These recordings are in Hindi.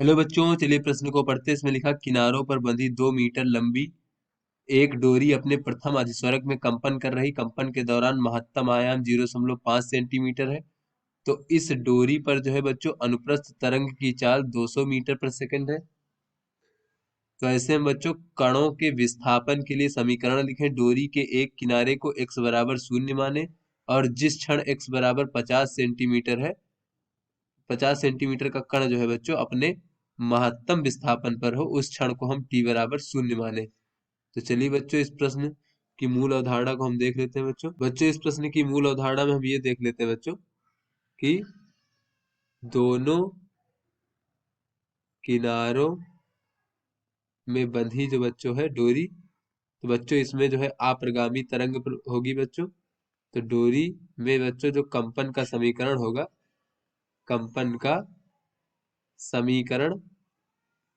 हेलो बच्चों, चलिए प्रश्न को पढ़ते हैं। इसमें लिखा किनारों पर बंधी 2 मीटर लंबी एक डोरी अपने प्रथम अधिस्वरक में कंपन कर रही। कंपन के दौरान महत्तम आयाम 0.5 सेंटीमीटर है। तो इस डोरी पर जो है बच्चों अनुप्रस्थ तरंग की चाल 200 मीटर प्रति सेकंड है। तो ऐसे में बच्चों कणों के विस्थापन के लिए समीकरण लिखें। डोरी के एक किनारे को x बराबर 0 माने और जिस क्षण x बराबर 50 सेंटीमीटर है, 50 सेंटीमीटर का कण जो है बच्चों अपने महत्तम विस्थापन पर हो, उस क्षण को हम t बराबर 0 माने। तो चलिए बच्चों इस प्रश्न की मूल अवधारणा को हम देख लेते हैं। बच्चों इस प्रश्न की मूल अवधारणा में हम ये देख लेते हैं बच्चों कि दोनों किनारों में बंधी जो बच्चों है डोरी, तो बच्चों इसमें जो है अप्रगामी तरंग होगी बच्चों। तो डोरी में बच्चों जो कंपन का समीकरण होगा, कंपन का समीकरण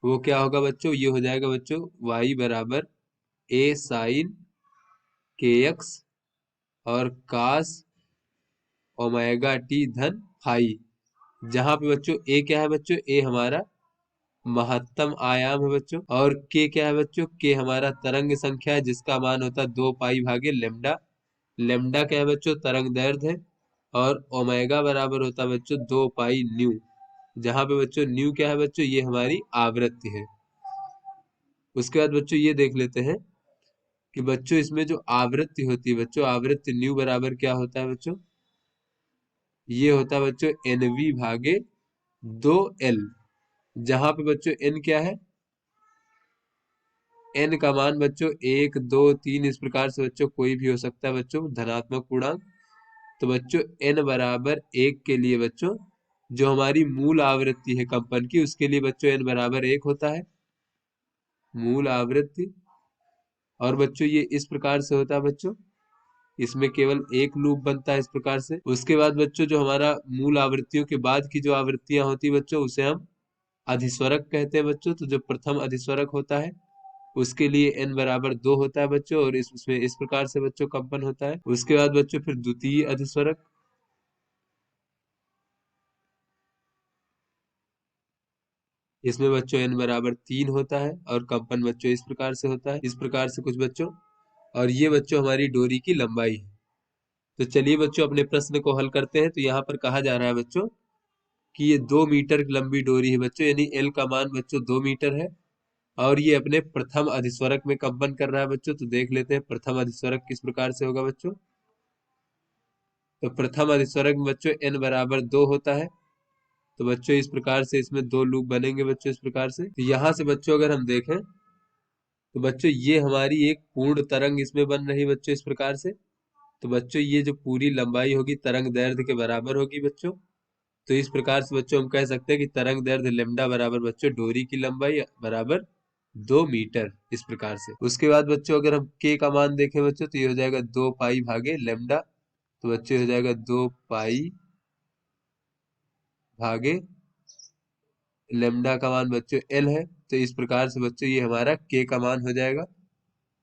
वो क्या होगा बच्चों, ये हो जाएगा बच्चों y बराबर a साइन के एक्स और कास ओमेगा टी धन फाई। जहां पे बच्चों ए क्या है बच्चों, ए हमारा महत्तम आयाम है बच्चों, और के क्या है बच्चों, के हमारा तरंग संख्या है जिसका मान होता है 2 पाई भागे लेमडा। लेमडा क्या है बच्चों, तरंग दैर्ध्य है। और ओमेगा बराबर होता है बच्चों 2 पाई न्यू, जहां पे बच्चों न्यू क्या है बच्चों, ये हमारी आवृत्ति है। उसके बाद बच्चों ये देख लेते हैं कि बच्चों इसमें जो आवृत्ति होती है बच्चों, आवृत्ति न्यू बराबर क्या होता है बच्चों, ये होता है बच्चों एनवी भागे 2L। जहां पे बच्चों एन क्या है, एन का मान बच्चों 1 2 3 इस प्रकार से बच्चों कोई भी हो सकता है बच्चों, धनात्मक पूर्णांक। तो बच्चों एन बराबर 1 के लिए बच्चों जो हमारी मूल आवृत्ति है कंपन की, उसके लिए बच्चों एन बराबर 1 होता है, मूल आवृत्ति। और बच्चों ये इस प्रकार से होता है बच्चों, इसमें केवल एक लूप बनता है इस प्रकार से। उसके बाद बच्चों जो हमारा मूल आवृत्तियों के बाद की जो आवृत्तियां होती है बच्चों, उसे हम अधिस्वरक कहते हैं बच्चों। तो जो प्रथम अधिस्वरक होता है उसके लिए n बराबर 2 होता है बच्चों, और इसमें इस प्रकार से बच्चों कंपन होता है। उसके बाद बच्चों फिर द्वितीय अधिस्वरक, इसमें बच्चों n बराबर 3 होता है और कंपन बच्चों इस प्रकार से होता है, इस प्रकार से कुछ बच्चों। और ये बच्चों हमारी डोरी की लंबाई है। तो चलिए बच्चों अपने प्रश्न को हल करते हैं। तो यहाँ पर कहा जा रहा है बच्चों कि ये 2 मीटर लंबी डोरी है बच्चों, यानी एल का मान बच्चों 2 मीटर है, और ये अपने प्रथम अधिस्वरक में कंपन कर रहा है बच्चों। तो देख लेते हैं प्रथम अधिस्वरक किस प्रकार से होगा बच्चों। तो प्रथम अधिस्वरक में बच्चों n बराबर 2 होता है। तो बच्चों इस प्रकार से इसमें 2 लूप बनेंगे बच्चों इस प्रकार से। तो यहाँ से बच्चों अगर हम देखें तो बच्चों ये हमारी एक पूर्ण तरंग इसमें बन रही बच्चों इस प्रकार से। तो बच्चों ये जो पूरी लंबाई होगी तरंग दैर्ध्य के बराबर होगी बच्चों। तो इस प्रकार से बच्चों हम कह सकते हैं कि तरंग दैर्ध्य लेमडा बराबर बच्चों डोरी की लंबाई बराबर 2 मीटर, इस प्रकार से। उसके बाद बच्चों अगर हम के का मान देखें बच्चों, तो ये हो जाएगा 2 पाई भागे लेमडा। तो बच्चों हो जाएगा 2 पाई भागे लेमडा का मान बच्चों एल है। तो इस प्रकार से बच्चों ये हमारा के का मान हो जाएगा,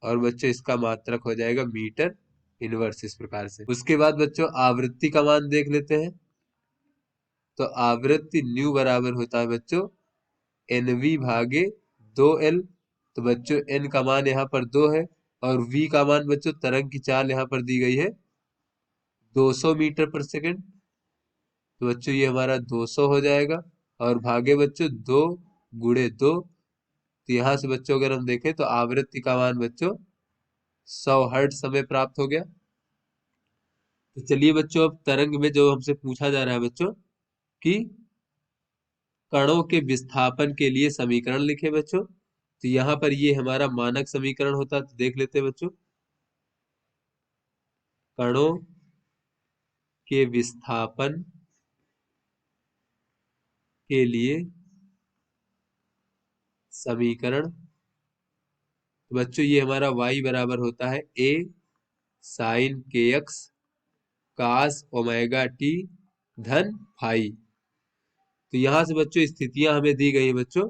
और बच्चों इसका मात्रक हो जाएगा मीटर इनवर्स, इस प्रकार से। उसके बाद बच्चों आवृत्ति का मान देख लेते हैं। तो आवृत्ति न्यू बराबर होता है बच्चों एनवी भागे 2L। तो बच्चों एन का मान यहाँ पर 2 है, और वी का मान बच्चों तरंग की चाल यहाँ पर दी गई है 200 मीटर प्रति सेकंड। तो बच्चों ये हमारा 200 हो जाएगा, और भागे बच्चों 2 गुणे 2। तो यहाँ से बच्चों अगर हम देखें तो आवृत्ति का मान बच्चों 100 हर्ट्ज हमें प्राप्त हो गया। तो चलिए बच्चों अब तरंग में जो हमसे पूछा जा रहा है बच्चों कि कणों के विस्थापन के लिए समीकरण लिखे बच्चों। तो यहाँ पर ये हमारा मानक समीकरण होता है। तो देख लेते हैं बच्चों, कणों के विस्थापन के लिए समीकरण। तो बच्चों ये हमारा y बराबर होता है a साइन के एक्स कास ओमेगा टी धन फाई। तो यहाँ से बच्चों स्थितियां हमें दी गई है बच्चों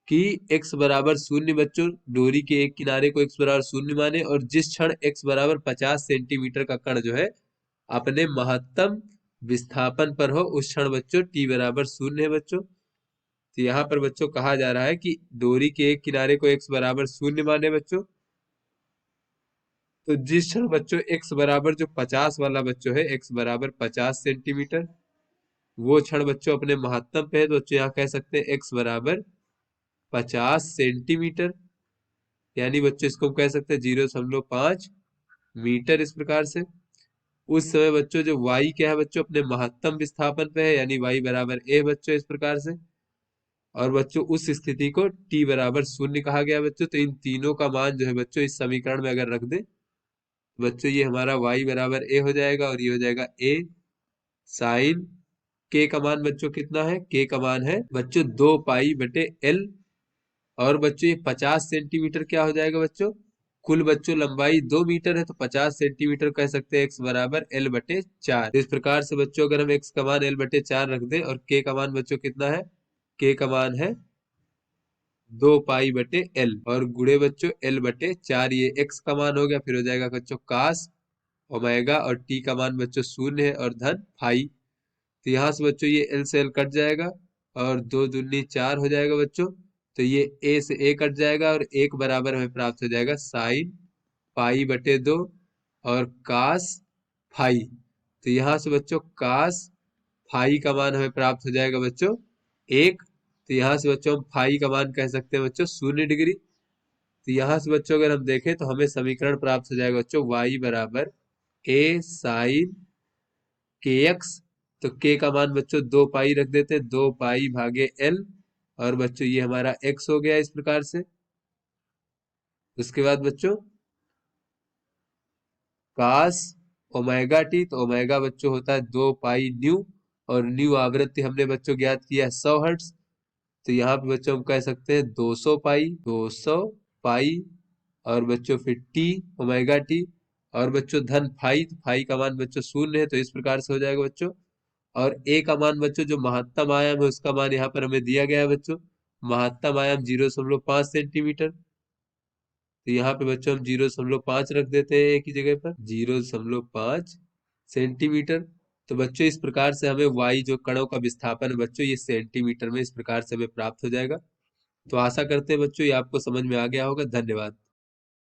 कि x बराबर 0 बच्चों डोरी के एक किनारे को x बराबर 0 माने, और जिस क्षण x बराबर 50 सेंटीमीटर का कण जो है अपने महत्तम विस्थापन पर हो, उस क्षण बच्चों t बराबर 0 है बच्चों। तो तो यहाँ पर बच्चों कहा जा रहा है कि डोरी के एक किनारे को x बराबर 0 माने बच्चों। तो जिस क्षण बच्चों x बराबर जो 50 वाला बच्चों है, x बराबर 50 सेंटीमीटर, वो क्षण बच्चों अपने महत्तम पे है। तो बच्चों यहाँ कह सकते हैं x बराबर 50 सेंटीमीटर, यानी बच्चों इसको हम कह सकते हैं 0.5 मीटर इस प्रकार से। उस समय बच्चों जो y क्या है बच्चों, अपने महत्तम विस्थापन पे है, यानी y बराबर a बच्चों इस प्रकार से। और बच्चों उस स्थिति को t बराबर 0 कहा गया बच्चों। तो इन तीनों का मान जो है बच्चों इस समीकरण में अगर रख दे बच्चों, ये हमारा y बराबर a हो जाएगा और ये हो जाएगा a साइन k का मान बच्चों कितना है, k का मान है बच्चों 2 पाई/l। और बच्चों ये 50 सेंटीमीटर क्या हो जाएगा बच्चों, कुल बच्चों लंबाई 2 मीटर है, तो 50 सेंटीमीटर कह सकते हैं x बराबर l/4। इस प्रकार से बच्चों अगर हम x का मान l/4 रख दें और k का मान बच्चों कितना है, k का मान है 2 पाई/l और गुणे बच्चों l/4, ये x का मान हो गया। फिर हो जाएगा बच्चों कास ओमेगा और t का मान बच्चों 0 है और धन फाई। तो यहाँ से बच्चों ये l से l कट जाएगा और 2 दूनी 4 हो जाएगा बच्चों। तो ये a से a कट जाएगा और एक बराबर हमें प्राप्त हो जाएगा साइन पाई/2 और कास फाई। तो यहाँ से बच्चों कास फाई का मान हमें प्राप्त हो जाएगा बच्चों 1। तो यहाँ से बच्चों हम फाई का मान कह सकते हैं बच्चों 0 डिग्री। तो यहाँ से बच्चों अगर हम देखें तो हमें समीकरण प्राप्त हो जाएगा बच्चों y बराबर a साइन के एक्स। तो k का मान बच्चों 2 पाई रख देते हैं, 2 पाई/l। और बच्चों ये हमारा x हो गया इस प्रकार से। उसके बाद बच्चों कास ओमेगा टी, तो ओमेगा बच्चों होता है 2 पाई न्यू और न्यू आवृत्ति हमने बच्चों ज्ञात किया है 100 हर्ट्ज। तो यहाँ पे बच्चों हम कह सकते हैं 200 पाई और बच्चों फिर टी ओमेगा टी और बच्चों धन फाई। तो फाई का मान बच्चों 0 है, तो इस प्रकार से हो जाएगा बच्चों। और ए का मान बच्चों जो महत्तम आयाम है उसका मान यहाँ पर हमें दिया गया है बच्चों, महत्तम आयाम 0.5 सेंटीमीटर। तो यहाँ पे बच्चों हम 0.5 रख देते हैं एक ही जगह पर 0.5 सेंटीमीटर। तो बच्चों इस प्रकार से हमें वाई जो कणों का विस्थापन है बच्चों ये सेंटीमीटर में इस प्रकार से हमें प्राप्त हो जाएगा। तो आशा करते हैं बच्चों ये आपको समझ में आ गया होगा। धन्यवाद।